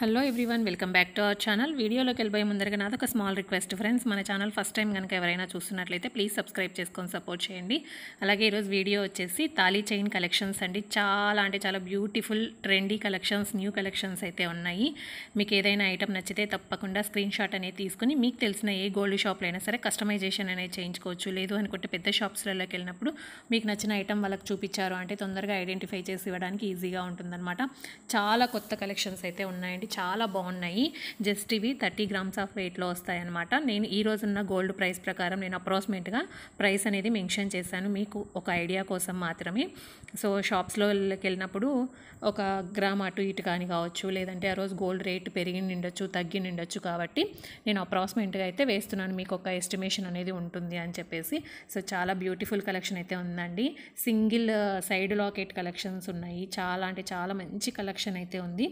Hello everyone, welcome back to our channel. వీడియోలోకి వెళ్ళిపోయే ముందరగా నాది ఒక స్మాల్ రిక్వెస్ట్ ఫ్రెండ్స్. మన ఛానల్ ఫస్ట్ టైం కనుక ఎవరైనా చూస్తున్నట్లయితే ప్లీజ్ సబ్స్క్రైబ్ చేసుకొని సపోర్ట్ చేయండి. అలాగే ఈరోజు వీడియో వచ్చేసి తాళీ చైన్ కలెక్షన్స్ అండి. చాలా beautiful trendy collections, new collections అయితే ఉన్నాయి. మీకు ఏదైనా ఐటమ్ నచ్చితే తప్పకుండా స్క్రీన్ షాట్ అనేది తీసుకుని మీకు తెలిసిన ఏ గోల్డ్ షాప్లో అయినా సరే కస్టమైజేషన్ అనేది చేయించుకోవచ్చు. లేదు అనుకుంటే పెద్ద షాప్స్లలోకి వెళ్ళినప్పుడు మీకు నచ్చిన ఐటమ్ వాళ్ళకి చూపించారు అంటే తొందరగా ఐడెంటిఫై చేసి ఇవ్వడానికి ఈజీగా ఉంటుందన్నమాట. చాలా కొత్త కలెక్షన్స్ అయితే ఉన్నాయండి, చాలా బాగున్నాయి. జస్ట్ ఇవి 30 గ్రామ్స్ ఆఫ్ వెయిట్లో వస్తాయన్నమాట. నేను ఈ రోజున్న గోల్డ్ ప్రైస్ ప్రకారం నేను అప్రాక్సిమేట్గా ప్రైస్ అనేది మెన్షన్ చేశాను మీకు ఒక ఐడియా కోసం మాత్రమే. సో షాప్స్లో వెళ్ళినప్పుడు ఒక గ్రామ్ అటు ఇటు కానీ కావచ్చు, లేదంటే ఆ రోజు గోల్డ్ రేట్ పెరిగి నిండొచ్చు, తగ్గి నిండొచ్చు, కాబట్టి నేను అప్రాక్సిమేట్గా అయితే వేస్తున్నాను. మీకు ఒక ఎస్టిమేషన్ అనేది ఉంటుంది అని చెప్పేసి. సో చాలా బ్యూటిఫుల్ కలెక్షన్ అయితే ఉందండి. సింగిల్ సైడ్ లాకెట్ కలెక్షన్స్ ఉన్నాయి. చాలా మంచి కలెక్షన్ అయితే ఉంది.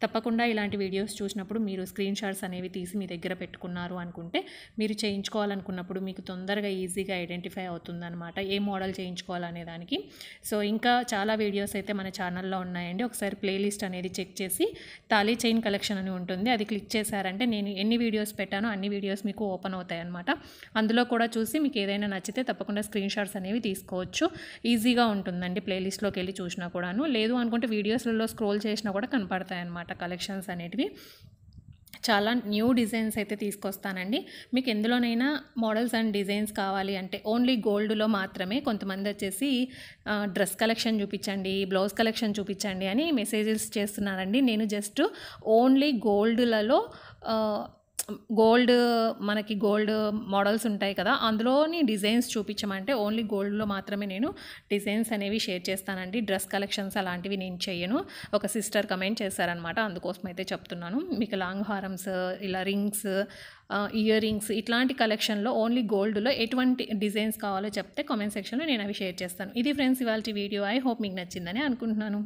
తప్పకుండా ఇలాంటి వీడియోస్ చూసినప్పుడు మీరు స్క్రీన్ షాట్స్ అనేవి తీసి మీ దగ్గర పెట్టుకున్నారు అనుకుంటే మీరు చేయించుకోవాలనుకున్నప్పుడు మీకు తొందరగా ఈజీగా ఐడెంటిఫై అవుతుందన్నమాట ఏ మోడల్ చేయించుకోవాలనే దానికి. సో ఇంకా చాలా వీడియోస్ అయితే మన ఛానల్లో ఉన్నాయండి. ఒకసారి ప్లేలిస్ట్ అనేది చెక్ చేసి తాళీ చైన్ కలెక్షన్ అని ఉంటుంది, అది క్లిక్ చేశారంటే నేను ఎన్ని వీడియోస్ పెట్టానో అన్ని వీడియోస్ మీకు ఓపెన్ అవుతాయి అన్నమాట. అందులో కూడా చూసి మీకు ఏదైనా నచ్చితే తప్పకుండా స్క్రీన్ షాట్స్ అనేవి తీసుకోవచ్చు. ఈజీగా ఉంటుందండి ప్లేలిస్ట్లోకి వెళ్ళి చూసినా కూడాను. లేదు అనుకుంటే వీడియోస్లలో స్క్రోల్ చేసినా కూడా కనపడతాయి అన్నమాట కలెక్షన్స్ అనేటివి. చాలా న్యూ డిజైన్స్ అయితే తీసుకొస్తానండి. మీకు ఎందులోనైనా మోడల్స్ అండ్ డిజైన్స్ కావాలి అంటే ఓన్లీ గోల్డ్లో మాత్రమే కొంతమంది వచ్చేసి డ్రెస్ కలెక్షన్ చూపించండి, బ్లౌజ్ కలెక్షన్ చూపించండి అని మెసేజెస్ చేస్తున్నారండి. నేను జస్ట్ ఓన్లీ గోల్డ్లలో మనకి గోల్డ్ మోడల్స్ ఉంటాయి కదా, అందులోని డిజైన్స్ చూపించమంటే ఓన్లీ గోల్డ్లో మాత్రమే నేను డిజైన్స్ అనేవి షేర్ చేస్తానండి. డ్రెస్ కలెక్షన్స్ అలాంటివి నేను చేయను. ఒక సిస్టర్ కమెంట్ చేశారనమాట, అందుకోసం అయితే చెప్తున్నాను. మీకు లాంగ్ హారమ్స్, ఇలా రింగ్స్, ఇయర్ రింగ్స్ ఇట్లాంటి కలెక్షన్లో ఓన్లీ గోల్డ్లో ఎటువంటి డిజైన్స్ కావాలో చెప్తే కామెంట్ సెక్షన్లో నేను అవి షేర్ చేస్తాను. ఇది ఫ్రెండ్స్ ఇవాళ వీడియో. ఐ హోప్ మీకు నచ్చిందని అనుకుంటున్నాను.